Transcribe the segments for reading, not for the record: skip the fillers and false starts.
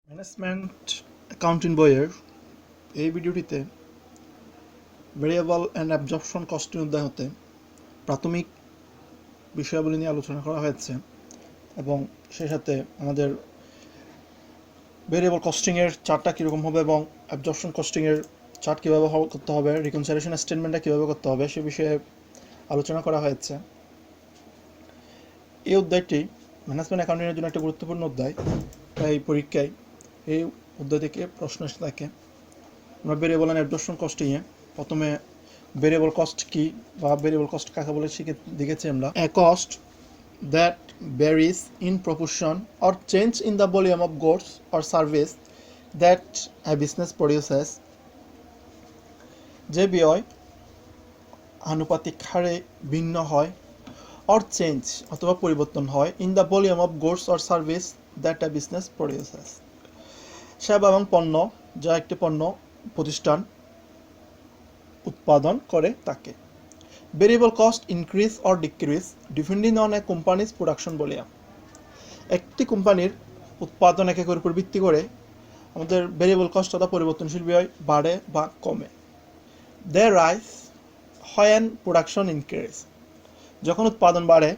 Management accounting বইয়ের এই ভিডিওটিতে ভেরিয়েবল অ্যান্ড অ্যাবজর্পশন কস্টিং অধ্যায় হতে প্রাথমিক বিষয়াবলী নিয়ে আলোচনা করা হয়েছে এবং সেই সাথে আমাদের ভেরিয়েবল কস্টিংয়ের চার্টটা কীরকম হবে এবং অ্যাবজর্পশন কস্টিংয়ের চার্ট কীভাবে করতে হবে, রিকনসিলিয়েশন স্টেটমেন্টটা কীভাবে করতে হবে সে বিষয়ে আলোচনা করা হয়েছে। এই অধ্যায়টি ম্যানেজমেন্ট অ্যাকাউন্টিংয়ের জন্য একটা গুরুত্বপূর্ণ অধ্যায়। তাই পরীক্ষায় এই অধ্যায় থেকে প্রশ্ন এসে থাকে। আমরা ভেরিয়েবল অ্যান্ড অ্যাবজর্পশন কস্টিংয়ে প্রথমে ভেরিয়েবল কস্ট কি বা ভেরিয়েবল কস্ট কাকে বলে দেখেছি আমরা। এ cost that varies in proportion or change in the volume of goods or service that a business produces. যে ব্যয় আনুপাতিক হারে ভিন্ন হয় অর চেঞ্জ অথবা পরিবর্তন হয় in the volume of goods or service that a business produces. সেবা এবং পণ্য যা একটি পণ্য প্রতিষ্ঠান উৎপাদন করে তাকে। Variable cost increase or decrease depending on a companies production volume. একটি কোম্পানির উৎপাদন এককের উপর ভিত্তি করে আমাদের ভেরিয়েবল কস্ট অথবা পরিবর্তনশীল ব্যয় বাড়ে বা কমে। দে রাইজ হোয়েন প্রোডাকশন ইনক্রিজ, যখন উৎপাদন বাড়ে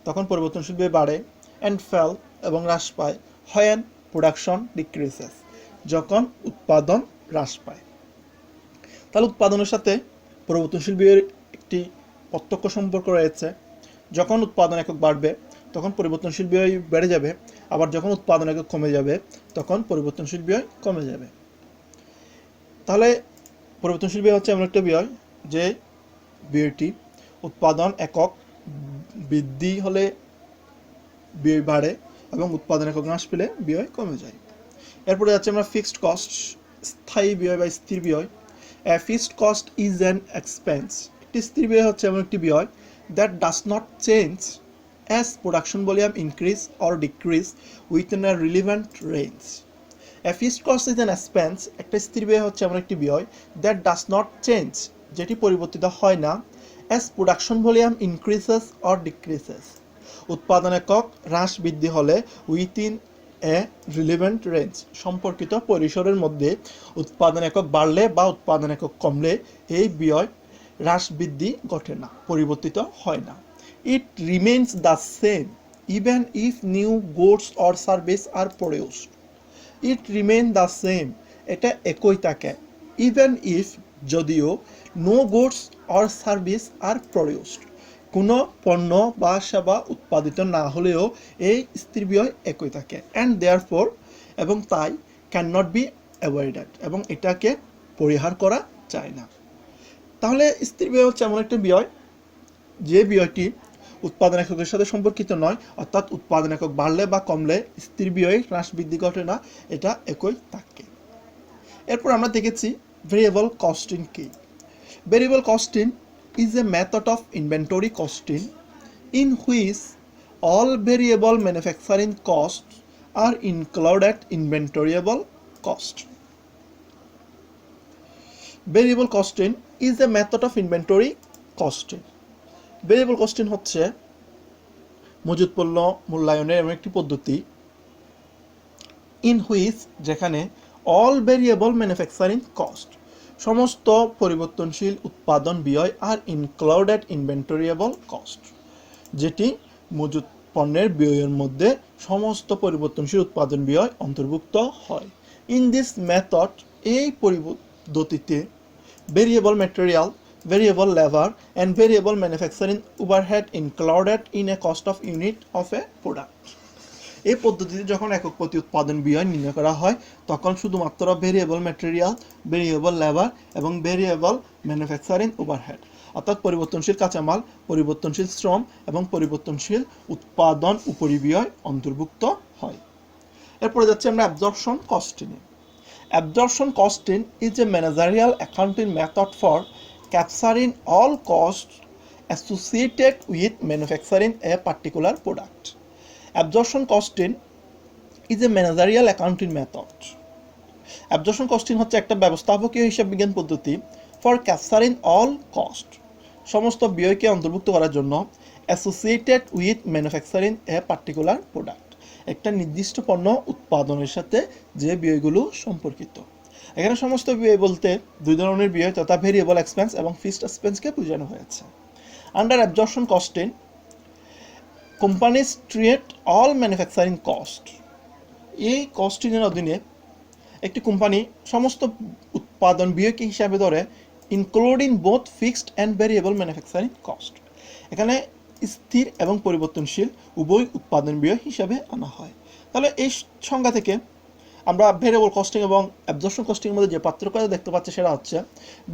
তখন পরিবর্তনশীল ব্যয় বাড়ে। অ্যান্ড ফেল এবং হ্রাস পায় হোয়েন প্রোডাকশন ডিক্রিজেস, যখন উৎপাদন হ্রাস পায়। তাহলে উৎপাদনের সাথে পরিবর্তনশীল ব্যয়ের একটি প্রত্যক্ষ সম্পর্ক রয়েছে। যখন উৎপাদন একক বাড়বে তখন পরিবর্তনশীল ব্যয় বেড়ে যাবে, আবার যখন উৎপাদন একক কমে যাবে তখন পরিবর্তনশীল ব্যয় কমে যাবে। তাহলে পরিবর্তনশীল ব্যয় হচ্ছে এমন একটা ব্যয় যে ব্যয়টি উৎপাদন একক বৃদ্ধি হলে ব্যয় বাড়ে এবং উৎপাদন একক হ্রাস পেলে ব্যয় কমে যায়। এরপরে যাচ্ছে আমরা ফিক্সড কস্ট, স্থায়ী ব্যয় বা স্থির ব্যয়। A fixed cost is an expense. একটি স্থির ব্যয় হচ্ছে এমন একটি ব্যয় that does not change as production volume increase or decrease within a relevant range. A fixed cost is an expense. একটা স্থির ব্যয় হচ্ছে এমন একটি ব্যয় that does not change, যেটি পরিবর্তিত হয় না as production volume increases or decreases, উৎপাদন একক হ্রাস বৃদ্ধি হলে within এ রিলেভেন্ট রেঞ্জ, সম্পর্কিত পরিসরের মধ্যে উৎপাদন একক বাড়লে বা উৎপাদন একক কমলে এই ব্যয় হ্রাস বৃদ্ধি ঘটে না, পরিবর্তিত হয় না। It remains the same even if new goods or service are produced. It remain the same, এটা একই থাকে। ইভেন ইফ, যদিও, no goods or service are produced, কোনো পণ্য বা সেবা উৎপাদিত না হলেও এই স্থির ব্যয় একই থাকে। অ্যান্ড দেয়ারফোর, এবং তাই, ক্যান নট বি অ্যাভয়েডেড, এবং এটাকে পরিহার করা যায় না। তাহলে স্থির ব্যয় হচ্ছে এমন একটা ব্যয় যে ব্যয়টি উৎপাদন এককের সাথে সম্পর্কিত নয়, অর্থাৎ উৎপাদন একক বাড়লে বা কমলে স্থির ব্যয় হ্রাস বৃদ্ধি ঘটে না, এটা একই থাকে। এরপর আমরা দেখেছি ভেরিয়েবল কস্টিং কি। Variable costing is a method of inventory costing in which all variable manufacturing costs are included in inventoriable cost. Variable costing is a method of inventory costing. Variable costing হচ্ছে মজুদ পণ্য মূল্যায়নের এমন একটি পদ্ধতি in which, যেখানে all variable manufacturing cost, সমস্ত পরিবর্তনশীল উৎপাদন ব্যয় আর ইনক্লুডেড ইনভেন্টরিয়েবল কস্ট, যেটি মজুত পণ্যের ব্যয়ের মধ্যে সমস্ত পরিবর্তনশীল উৎপাদন ব্যয় অন্তর্ভুক্ত হয়। ইন দিস মেথড, এই পদ্ধতিতে variable material, variable labour and variable manufacturing overhead included in a cost of unit of A product. এই পদ্ধতিতে যখন একক প্রতি উৎপাদন ব্যয় নির্ণয় করা হয় তখন শুধুমাত্র ভেরিয়েবল ম্যাটেরিয়াল, ভেরিয়েবল লেবার এবং ভেরিয়েবল ম্যানুফ্যাকচারিং ওভারহেড, অর্থাৎ পরিবর্তনশীল কাঁচামাল, পরিবর্তনশীল শ্রম এবং পরিবর্তনশীল উৎপাদন উপরিব্যয় অন্তর্ভুক্ত হয়। এরপরে যাচ্ছে আমরা অ্যাবজর্পশন কস্টিংয়ে। Absorption costing is a managerial accounting method for capturing all cost associated with manufacturing a particular product. Absorption costing is a managerial accounting method. Absorption costing হচ্ছে একটা ব্যবস্থাপকীয় হিসাব বিজ্ঞান পদ্ধতি ফর ক্যাপচারিং অল কস্ট, সমস্ত ব্যয়কে অন্তর্ভুক্ত করার জন্য associated with manufacturing a particular product, একটা নির্দিষ্ট পণ্য উৎপাদনের সাথে যে ব্যয়গুলো সম্পর্কিত। এখানে সমস্ত ব্যয় বলতে দুই ধরনের ব্যয় তথা ভেরিয়েবল এক্সপেন্স এবং ফিক্সড এক্সপেন্সকে বোঝানো হয়েছে। Under absorption costing, companies treat all manufacturing cost. এই কস্টিংয়ের অধীনে একটি কোম্পানি সমস্ত উৎপাদন ব্যয়কে হিসাবে ধরে, including both fixed and variable manufacturing cost. এখানে স্থির এবং পরিবর্তনশীল উভয় উৎপাদন ব্যয় হিসাবে আনা হয়। তাহলে এই সংজ্ঞা থেকে আমরা ভেরিয়েবল কস্টিং এবং অ্যাবজর্পশন কস্টিংয়ের মধ্যে যে পার্থক্যটা দেখতে পাচ্ছি সেটা হচ্ছে,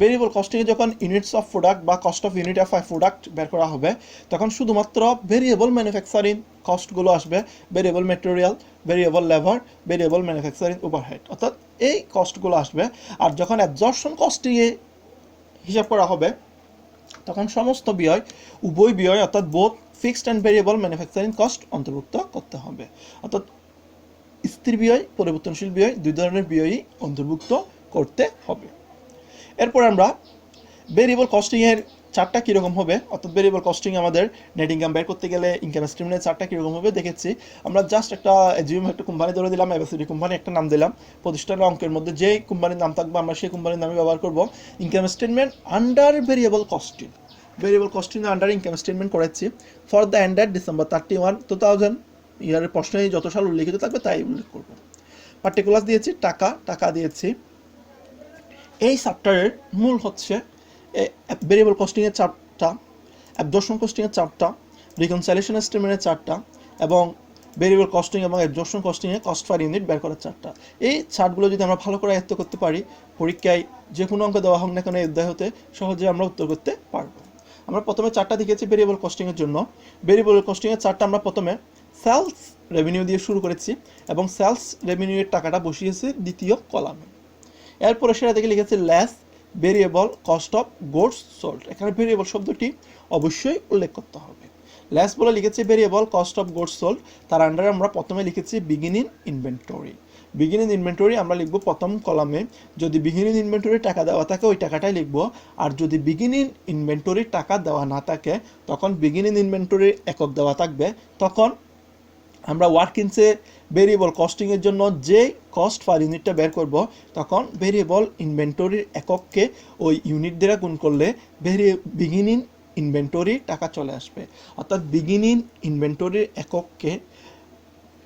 ভেরিয়েবল কস্টিংয়ে যখন ইউনিটস অফ প্রোডাক্ট বা cost of unit of product বের করা হবে, তখন শুধুমাত্র ভেরিয়েবল ম্যানুফ্যাকচারিং কস্টগুলো আসবে, variable material, variable labour, variable manufacturing overhead, অর্থাৎ এই কস্টগুলো আসবে। আর যখন অ্যাবজর্পশন কস্টিংয়ে হিসাব করা হবে, তখন সমস্ত ব্যয়, উভয় ব্যয় অর্থাৎ both fixed and variable manufacturing cost অন্তর্ভুক্ত করতে হবে। অর্থাৎ স্থির ব্যয়, পরিবর্তনশীল ব্যয় দুই ধরনের ব্যয়ই অন্তর্ভুক্ত করতে হবে। এরপর আমরা ভেরিয়েবল কস্টিংয়ের চার্টটা কীরকম হবে, অর্থাৎ ভেরিয়েবল কস্টিং আমাদের নেট ইনকাম বের করতে গেলে ইনকাম স্টেটমেন্টের চার্টটা কীরকম হবে দেখেছি। আমরা জাস্ট একটা একটা কোম্পানি ধরে দিলাম, এবিসিডি কোম্পানি, একটা নাম দিলাম, প্রতিষ্ঠানের অঙ্কের মধ্যে যে কোম্পানির নাম থাকবে আমরা সেই কোম্পানির নামে ব্যবহার করব। Income statement under variable costing, variable costing under income statement করেছি ফর দ্য এন্ডেড ডিসেম্বর 31, 2000। ইয়ারের প্রশ্নে যত সাল উল্লেখিত থাকবে তাই উল্লেখ করব। পার্টিকুলার দিয়েছি টাকা, টাকা দিয়েছি। এই চ্যাপ্টারের মূল হচ্ছে ভেরিয়েবল কস্টিংয়ের চার্টটা, অ্যাবজর্পশন কস্টিংয়ের চার্টটা, রিকনসাইলেশন স্টেটমেন্টের চার্টটা এবং ভেরিয়েবল কস্টিং এবং অ্যাবজর্পশন কস্টিংয়ে কস্ট পার ইউনিট বের করার চার্টটা। এই চার্টগুলো যদি আমরা ভালো করে আয়ত্ত করতে পারি, পরীক্ষায় যে কোনো অঙ্ক দেওয়া হোক না কেন এই অধ্যায় হতে সহজে আমরা উত্তর করতে পারবো। আমরা প্রথমে চার্টটা দেখেছি ভেরিয়েবল কস্টিংয়ের জন্য। ভেরিয়েবল কস্টিংয়ের চার্টটা আমরা প্রথমে সেলস রেভিনিউ দিয়ে শুরু করেছি এবং সেলস রেভিনিউয়ের টাকাটা বসিয়েছি দ্বিতীয় কলামে। এরপরে সেটা থেকে লিখেছি less variable cost of goods sold. এখানে ভেরিয়েবল শব্দটি অবশ্যই উল্লেখ করতে হবে। লেস বলে লিখেছি variable cost of goods sold, তার আন্ডারে আমরা প্রথমে লিখেছি বিগিনিং ইনভেন্টরি। বিগিনিং ইনভেন্টরি আমরা লিখব প্রথম কলামে। যদি বিগিনিং ইনভেন্টরি টাকা দেওয়া থাকে ওই টাকাটাই লিখব, আর যদি বিগিনিং ইনভেন্টরি টাকা দেওয়া না থাকে তখন বিগিনিং ইনভেন্টরির একক দেওয়া থাকবে। তখন আমরা ওয়ার্কিংসে ভেরিয়েবল কস্টিংয়ের জন্য যে কস্ট পার ইউনিটটা বের করব, তখন ভেরিয়েবল ইনভেন্টরির একককে ওই ইউনিট দ্বারা গুণ করলে বিগিনিং ইনভেন্টরি টাকা চলে আসবে। অর্থাৎ বিগিনিং ইনভেন্টরির একককে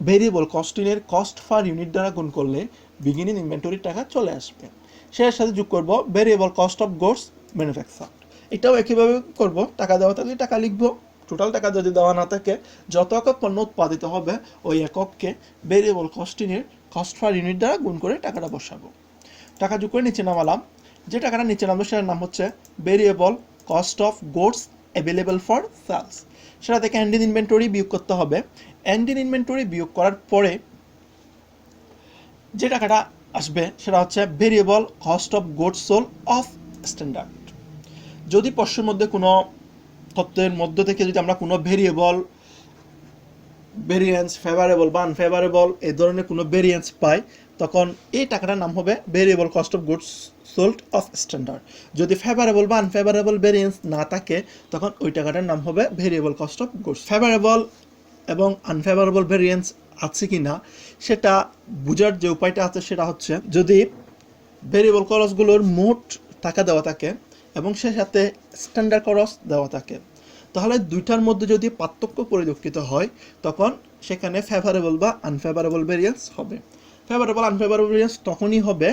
ভেরিয়েবল কস্টিংয়ের কস্ট পার ইউনিট দ্বারা গুণ করলে বিগিনিং ইনভেন্টরির টাকা চলে আসবে। সেটার সাথে যোগ করব variable cost of goods manufactured. এটাও একইভাবে করব, টাকা দেওয়া থাকলে টাকা লিখব, টোটাল টাকা যদি দেওয়া না থাকে যত একক পণ্য উৎপাদিত হবে ওই একককে ভেরিয়েবল কস্টিংয়ের কস্ট পার ইউনিট দ্বারা গুণ করে টাকাটা বসাবো। টাকা যোগ করে নিচে নামালাম, যে টাকাটা নিচে নামলো সেটার নাম হচ্ছে variable cost of goods available for sales. সেটা থেকে এন্ডিং ইনভেন্টরি বিয়োগ করতে হবে। এন্ডিং ইনভেন্টরি বিয়োগ করার পরে যে টাকাটা আসবে সেটা হচ্ছে variable cost of goods sold of standard. যদি প্রশ্নের মধ্যে কোনো তত্ত্বের মধ্য থেকে যদি আমরা কোনো ভেরিয়েবল ভেরিয়েন্স, ফেভারেবল বা আনফেভারেবল এই ধরনের কোনো ভেরিয়েন্স পাই, তখন এই টাকাটার নাম হবে variable cost of goods sold of standard. যদি ফেভারেবল বা আনফেভারেবল ভেরিয়েন্স না থাকে তখন ওই টাকাটার নাম হবে variable cost of goods. Favourable এবং আনফেভারেবল ভেরিয়েন্স আছে কি না সেটা বোঝার যে উপায়টা আছে সেটা হচ্ছে, যদি ভেরিয়েবল খরচগুলোর মোট টাকা দেওয়া থাকে এবং সে সাথে স্ট্যান্ডার্ড খরচ দেওয়া থাকে, তাহলে দুইটার মধ্যে যদি পার্থক্য পরিলক্ষিত হয় তখন সেখানে ফেভারেবল বা আনফেভারেবল ভেরিয়েন্স হবে। ফেভারেবল আনফেভারেবল ভেরিয়েন্স তখনই হবে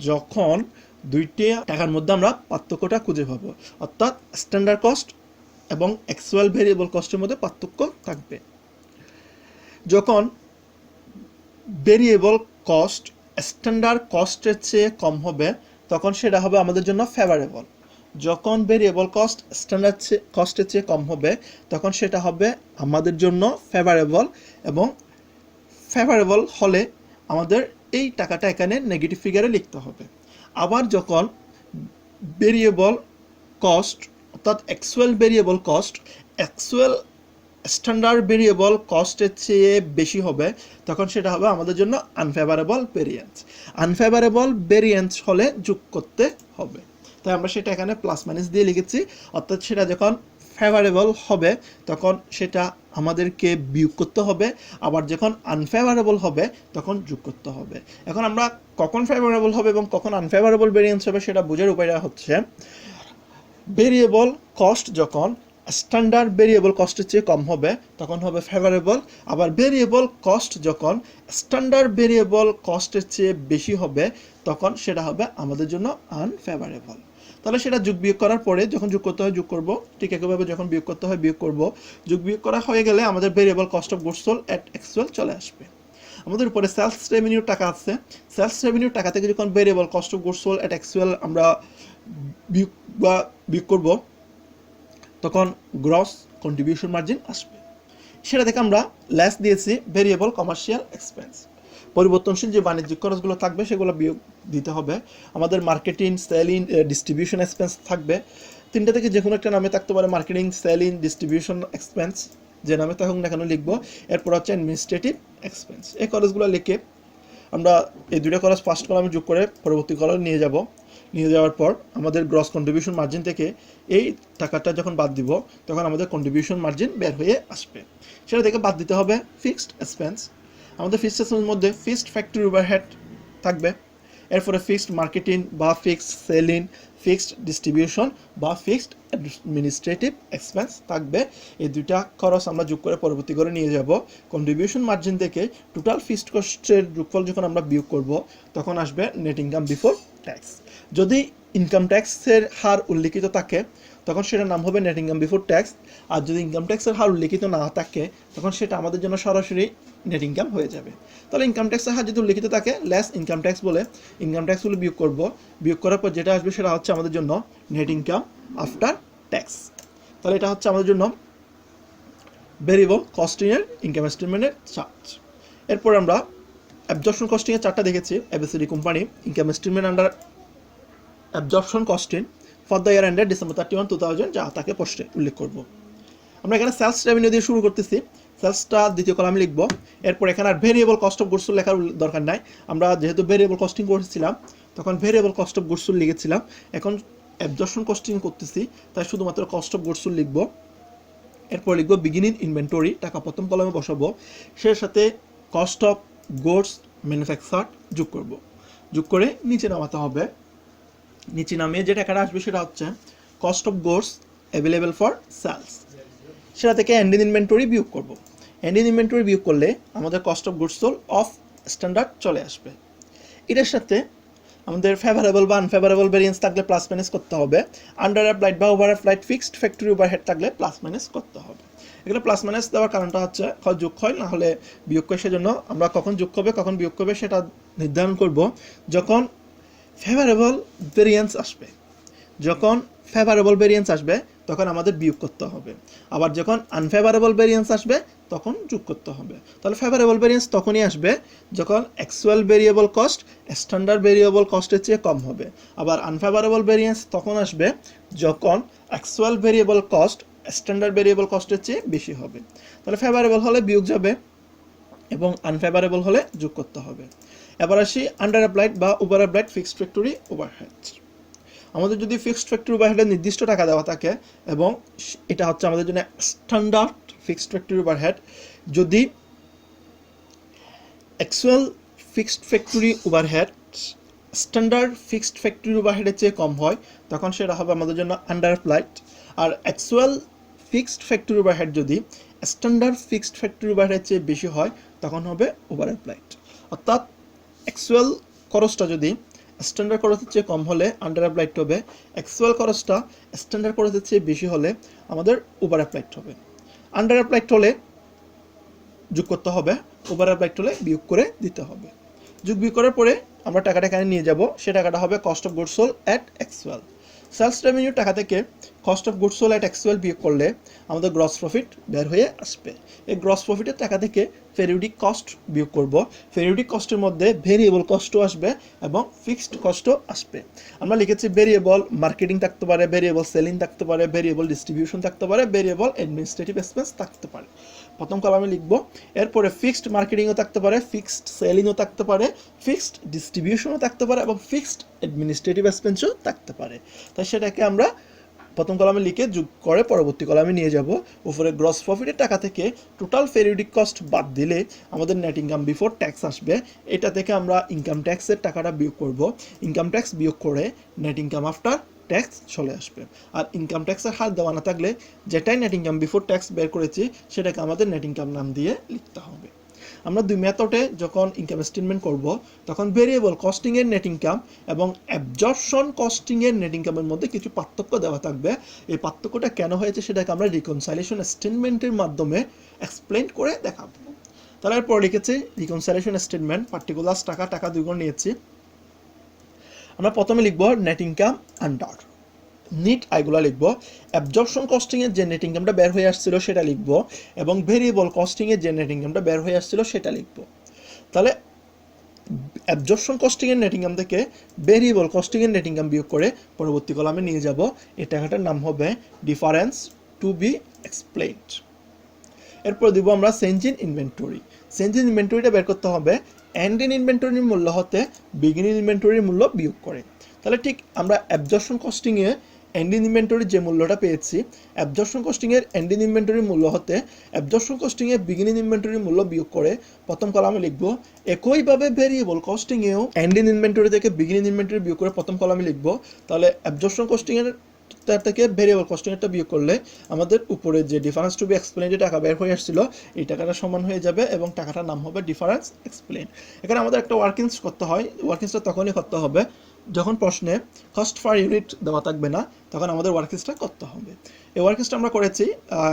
যখন দুইটি টাকার মধ্যে আমরা পার্থক্যটা খুঁজে পাবো, অর্থাৎ স্ট্যান্ডার্ড কস্ট এবং অ্যাকচুয়াল ভেরিয়েবল কস্টের মধ্যে পার্থক্য থাকবে। যখন ভেরিয়েবল কস্ট স্ট্যান্ডার্ড কস্টের চেয়ে কম হবে তখন সেটা হবে আমাদের জন্য ফেভারেবল। যখন ভেরিয়েবল কস্ট স্ট্যান্ডার্ড কস্টের চেয়ে কম হবে তখন সেটা হবে আমাদের জন্য ফেভারেবল, এবং ফেভারেবল হলে আমাদের এই টাকাটা এখানে নেগেটিভ ফিগারে লিখতে হবে। আবার যখন ভেরিয়েবল কস্ট অর্থাৎ actual variable cost actual standard variable কস্টের চেয়ে বেশি হবে তখন সেটা হবে আমাদের জন্য আনফেভারেবল ভেরিয়েন্স। আনফেভারেবল ভেরিয়েন্স হলে যোগ করতে হবে, তাই আমরা সেটা এখানে প্লাস মাইনাস দিয়ে লিখেছি। অর্থাৎ সেটা যখন ফেভারেবল হবে তখন সেটা আমাদেরকে বিয়োগ করতে হবে, আবার যখন আনফেভারেবল হবে তখন যোগ করতে হবে। এখন আমরা কখন ফেভারেবল হবে এবং কখন আনফেভারেবল ভেরিয়েন্স হবে সেটা বোঝার উপায়টা হচ্ছে, ভেরিয়েবল কস্ট যখন স্ট্যান্ডার্ড ভেরিয়েবল কস্টের চেয়ে কম হবে তখন হবে ফেভারেবল, আবার ভেরিয়েবল কস্ট যখন স্ট্যান্ডার্ড ভেরিয়েবল কস্টের চেয়ে বেশি হবে তখন সেটা হবে আমাদের জন্য আনফেভারেবল। তাহলে সেটা যোগ বিয়োগ করার পরে যখন যোগ করতে হয় যোগ করব, ঠিক একইভাবে যখন বিয়োগ করতে হয় বিয়োগ করব। যোগ বিয়োগ করা হয়ে গেলে আমাদের variable cost of goods sold at actual চলে আসবে। আমাদের উপরে সেলস রেভিনিউ টাকা আছে, সেলস রেভিনিউ টাকা থেকে যখন variable cost of goods sold at actual আমরা বিয়োগ করব তখন গ্রস কন্ট্রিবিউশন মার্জিন আসবে। সেটা থেকে আমরা লেস দিয়েছি ভেরিয়েবল কমার্শিয়াল এক্সপেন্স, পরিবর্তনশীল যে বাণিজ্যিক খরচগুলো থাকবে সেগুলো বিয়োগ দিতে হবে। আমাদের মার্কেটিং, সেলিং, ডিস্ট্রিবিউশন এক্সপেন্স থাকবে। তিনটা থেকে যে কোনো একটা নামে থাকতে পারে, মার্কেটিং, সেলিং, ডিস্ট্রিবিউশন এক্সপেন্স, যে নামে থাকুক না কেন লিখবো। এরপর হচ্ছে অ্যাডমিনিস্ট্রেটিভ এক্সপেন্স। এই খরচগুলো লিখে আমরা এই দুটো খরচ ফার্স্ট কলামে যোগ করে পরবর্তী কলামে নিয়ে যাওয়ার পর আমাদের গ্রস কন্ট্রিবিউশন মার্জিন থেকে এই টাকাটা যখন বাদ দিব তখন আমাদের কন্ট্রিবিউশন মার্জিন বের হয়ে আসবে। সেটা থেকে বাদ দিতে হবে ফিক্সড এক্সপেন্স। আমাদের ফিক্সড এক্সপেন্সের মধ্যে ফিক্সড ফ্যাক্টরি ওভারহেড থাকবে, এরপরে ফিক্সড মার্কেটিং বা ফিক্সড সেলিং, ফিক্সড ডিস্ট্রিবিউশন বা ফিক্সড অ্যাডমিনিস্ট্রেটিভ এক্সপেন্স থাকবে। এই দুইটা খরচ আমরা যোগ করে পরবর্তী করে নিয়ে যাব। কন্ট্রিবিউশন মার্জিন থেকে টোটাল ফিক্সড কস্টের যোগফল যখন আমরা বিয়োগ করব তখন আসবে নেট ইনকাম বিফোর ট্যাক্স। যদি ইনকাম ট্যাক্সের হার উল্লিখিত থাকে তখন সেটার নাম হবে নেট ইনকাম বিফোর ট্যাক্স, আর যদি ইনকাম ট্যাক্সের হার উল্লিখিত না থাকে তখন সেটা আমাদের জন্য সরাসরি নেট ইনকাম হয়ে যাবে। তাহলে ইনকাম ট্যাক্সের হার যদি উল্লিখিত থাকে লেস ইনকাম ট্যাক্স বলে ইনকাম ট্যাক্সগুলো বিয়োগ করব, বিয়োগ করার পর যেটা আসবে সেটা হচ্ছে আমাদের জন্য নেট ইনকাম আফটার ট্যাক্স। তাহলে এটা হচ্ছে আমাদের জন্য ভেরিয়েবল কস্টিংয়ের ইনকাম স্টেটমেন্টের চার্ট। এরপর আমরা অ্যাবজর্পশন কস্টিংয়ের চার্টটা দেখেছি। ABCD company income statement under absorption costing for the year ended December 31, 2000 যা তাকে পোস্টে উল্লেখ করব। আমরা এখানে সেলস রেভিনিউ দিয়ে শুরু করতেছি, সেলসটা দ্বিতীয় কলামে লিখব। এরপর এখানে আর variable cost of goods sold লেখার দরকার নাই, আমরা যেহেতু ভেরিয়েবল কস্টিং করেছিলাম তখন variable cost of goods sold লিখেছিলাম। এখন অ্যাবজর্পশন কস্টিং করতেছি তাই শুধুমাত্র কস্ট অফ গুডস সোল্ড লিখব। এরপর লিখব বিগিনিং ইনভেন্টরি, টাকা প্রথম কলামে বসাবো। সে সাথে কস্ট অফ গুডস ম্যানুফ্যাকচার্ড যোগ করব, যোগ করে নিচে নামাতে হবে। নিচে নামিয়ে যে টাকাটা আসবে সেটা হচ্ছে cost of goods available for sales. সেটা থেকে এন্ডিং ইনভেন্টরি বিয়োগ করব। এন্ডিং ইনভেন্টরি বিয়োগ করলে আমাদের cost of goods sold of standard চলে আসবে। এটার সাথে আমাদের ফেভারেবল বা আনফেভারেবল ভেরিয়েন্স থাকলে প্লাস মাইনাস করতে হবে। আন্ডার অ্যাপ্লাইড বা over applied fixed factory overhead থাকলে প্লাস মাইনাস করতে হবে। এগুলো প্লাস মাইনাস দেওয়ার কারণটা হচ্ছে হয় যোগ হয় না হলে বিয়োগ হয়। সেজন্য আমরা কখন যোগ করবে কখন বিয়োগ করবে সেটা নির্ধারণ করব যখন ফেভারেবল ভেরিয়েন্স আসবে। যখন ফেভারেবল ভেরিয়েন্স আসবে তখন আমাদের বিয়োগ করতে হবে, আবার যখন আনফেভারেবল ভেরিয়েন্স আসবে তখন যোগ করতে হবে। তাহলে ফেভারেবল ভেরিয়েন্স তখনই আসবে যখন actual variable cost standard variable কস্টের চেয়ে কম হবে, আবার আনফেভারেবল ভেরিয়েন্স তখন আসবে যখন actual variable cost standard variable কস্টের চেয়ে বেশি হবে। তাহলে ফেভারেবল হলে বিয়োগ যাবে এবং আনফেভারেবল হলে যোগ করতে হবে। এবার আসি আন্ডার অ্যাপ্লাইড বা over applied fixed factory overhead. আমাদের যদি ফিক্সড ফ্যাক্টরি ওভারহেডের নির্দিষ্ট টাকা দেওয়া থাকে এবং এটা হচ্ছে আমাদের জন্য স্ট্যান্ডার্ড ফিক্সড ফ্যাক্টরি ওভারহেড, যদি actual fixed factory overhead standard fixed factory ওভারহেডের চেয়ে কম হয় তখন সেটা হবে আমাদের জন্য আন্ডার অ্যাপ্লাইড, আর অ্যাকচুয়াল ফিক্সড ফ্যাক্টরি ওভারহেড যদি স্ট্যান্ডার্ড ফিক্সড ফ্যাক্টরি ওভারহেডের চেয়ে বেশি হয় তখন হবে ওভার অ্যাপ্লাইড। অর্থাৎ অ্যাকচুয়াল খরচটা যদি স্ট্যান্ডার্ড খরচের চেয়ে কম হলে আন্ডার অ্যাপ্লাইড হবে, অ্যাকচুয়াল খরচটা স্ট্যান্ডার্ড খরচের চেয়ে বেশি হলে আমাদের ওভার অ্যাপ্লাইড হবে। আন্ডার অ্যাপ্লাইড হলে যোগ করতে হবে, ওভার অ্যাপ্লাইড হলে বিয়োগ করে দিতে হবে। যোগ বিয়োগ করার পরে আমরা টাকাটা এখানে নিয়ে যাব, সে টাকাটা হবে cost of goods sold at actual. Sales revenue টাকা থেকে cost of goods sold at actual বিয়োগ করলে আমাদের গ্রস প্রফিট বের হয়ে আসবে। এই গ্রস প্রফিটের টাকা থেকে পেরিওডিক কস্ট বিয়োগ করব। পেরিওডিক কস্টের মধ্যে ভেরিয়েবল কস্টও আসবে এবং ফিক্সড কস্টও আসবে। আমরা লিখেছি ভেরিয়েবল মার্কেটিং থাকতে পারে, ভেরিয়েবল সেলিং থাকতে পারে, ভেরিয়েবল ডিস্ট্রিবিউশন থাকতে পারে, ভেরিয়েবল অ্যাডমিনিস্ট্রেটিভ এক্সপেন্স থাকতে পারে। প্রথম কলামে লিখব। এরপরে ফিক্সড মার্কেটিংও থাকতে পারে, ফিক্সড সেলিংও থাকতে পারে, ফিক্সড ডিস্ট্রিবিউশনও থাকতে পারে এবং ফিক্সড অ্যাডমিনিস্ট্রেটিভ এক্সপেন্সও থাকতে পারে। তাই সেটাকে আমরা প্রথম কলামে লিখে যোগ করে পরবর্তী কলামে নিয়ে যাব। উপরে গ্রস প্রফিটের টাকা থেকে টোটাল পেরিওডিক কস্ট বাদ দিলে আমাদের নেট ইনকাম বিফোর ট্যাক্স আসবে। এটা থেকে আমরা ইনকাম ট্যাক্সের টাকাটা বিয়োগ করব। ইনকাম ট্যাক্স বিয়োগ করে নেট ইনকাম আফটার ট্যাক্স চলে আসবে। আর ইনকাম ট্যাক্সের হার দেওয়া না থাকলে যেটাই নেট ইনকাম বিফোর ট্যাক্স বের করেছি সেটাকে আমাদের নেট ইনকাম নাম দিয়ে লিখতে হবে। আমরা দুই মেথডে যখন ইনকাম স্টেটমেন্ট করব তখন ভেরিয়েবল কস্টিংয়ের নেট ইনকাম এবং অ্যাবজর্পশন কস্টিংয়ের নেট ইনকামের মধ্যে কিছু পার্থক্য দেওয়া থাকবে। এই পার্থক্যটা কেন হয়েছে সেটাকে আমরা রিকনসাইলেশন স্টেটমেন্টের মাধ্যমে এক্সপ্লেন করে দেখাবো। তাহলে এরপর লিখেছি রিকনসাইলেশন স্টেটমেন্ট, পার্টিকুলার টাকা দুইগুণ নিয়েছি। আমরা প্রথমে লিখব নেট ইনকাম আন্ডার নিট আইগুলো লিখব। অ্যাবজর্পশন কস্টিংয়ের যে নেট ইনকামটা বের হয়ে আসছিল সেটা লিখব এবং ভেরিয়েবল কস্টিংয়ের যে নেট ইনকামটা বের হয়ে আসছিল সেটা লিখব। তাহলে অ্যাবজর্পশন কস্টিংয়ের নেট ইনকাম থেকে ভেরিয়েবল কস্টিংয়ের নেট ইনকাম বিয়োগ করে পরবর্তী কলামে নিয়ে যাব। এই টাকাটার নাম হবে ডিফারেন্স টু বি এক্সপ্লেইনড। এরপর দিব আমরা change in inventory. Change in ইনভেন্টরিটা বের করতে হবে এন্ড ইন ইনভেন্টরির মূল্য হতে বিগিনিং ইনভেন্টরির মূল্য বিয়োগ করে। তাহলে ঠিক আমরা অ্যাবজর্পশন কস্টিংয়ে এন্ড ইন ইনভেন্টরির যে মূল্যটা পেয়েছি, অ্যাবজর্পশন কস্টিংয়ের এন্ড ইন ইনভেন্টরির মূল্য হতে অ্যাবজর্পশন কস্টিংয়ে বিগিনিং ইনভেন্টরির মূল্য বিয়োগ করে প্রথম কলামে লিখব। একইভাবে ভেরিয়েবল কস্টিংয়েও এন্ড ইন ইনভেন্টরি থেকে বিগিনিং ইনভেন্টরি বিয়োগ করে প্রথম কলামে লিখব। তাহলে অ্যাবজর্পশন কস্টিংয়ের তার থেকে ভেরিয়েবল কস্টিংয়েরটা বিয়োগ করলে আমাদের উপরে যে ডিফারেন্স টু বি এক্সপ্লেইন যে টাকা বের হয়ে আসছিল এই টাকাটা সমান হয়ে যাবে এবং টাকাটার নাম হবে ডিফারেন্স এক্সপ্লেইন। এখানে আমাদের একটা ওয়ার্কিংস করতে হয়। ওয়ার্কিংসটা তখনই করতে হবে যখন প্রশ্নে কস্ট পার ইউনিট দেওয়া থাকবে না, তখন আমাদের ওয়ার্কিংসটা করতে হবে। এই ওয়ার্কিংসটা আমরা করেছি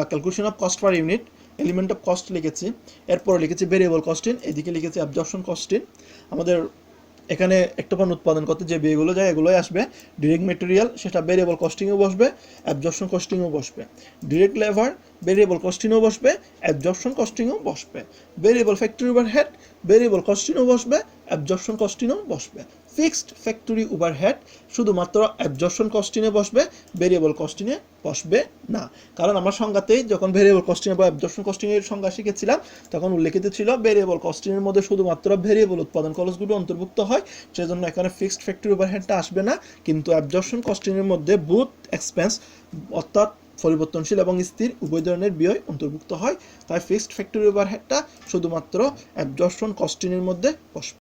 calculation of cost per unit, element of cost লিখেছি, এরপর লিখেছি ভেরিয়েবল কস্টিং, এদিকে লিখেছি অ্যাবজর্পশন কস্টিং। আমাদের এখানে একটা পণ্য উৎপাদন করতে যে ব্যয়গুলো যায় এগুলোই আসবে। ডিরেক্ট মেটেরিয়াল সেটা ভেরিয়েবল কস্টিংয়েও বসবে, অ্যাবজর্পশন কস্টিংয়েও বসবে। ডিরেক্ট লেবার ভেরিয়েবল কস্টিংয়েও বসবে, অ্যাবজর্পশন কস্টিংয়েও বসবে। ভেরিয়েবল ফ্যাক্টরি ওভারহেড ভেরিয়েবল কস্টিংয়েও বসবে, অ্যাবজর্পশন কস্টিংয়েও বসবে। ফিক্সড ফ্যাক্টরি ওভারহেড শুধুমাত্র অ্যাবজর্পশন কস্টিংয়ে বসবে, ভেরিয়েবল কস্টিংয়ে বসবে না। কারণ আমরা সংজ্ঞাতেই যখন ভেরিয়েবল কস্টিংয়ে বা অ্যাবজর্পশন কস্টিংয়ের সংজ্ঞা শিখেছিলাম তখন উল্লেখিত ছিল ভেরিয়েবল কস্টিংয়ের মধ্যে শুধুমাত্র ভেরিয়েবল উৎপাদন খরচগুলো অন্তর্ভুক্ত হয়, সেজন্য এখানে ফিক্সড ফ্যাক্টরি ওভারহেডটা আসবে না। কিন্তু অ্যাবজর্পশন কস্টিংয়ের মধ্যে বুথ এক্সপেন্স অর্থাৎ পরিবর্তনশীল এবং স্থির উভয় ধরনের ব্যয় অন্তর্ভুক্ত হয়, তাই ফিক্সড ফ্যাক্টরি ওভারহেডটা শুধুমাত্র অ্যাবজর্পশন কস্টিংয়ের মধ্যে বসবে।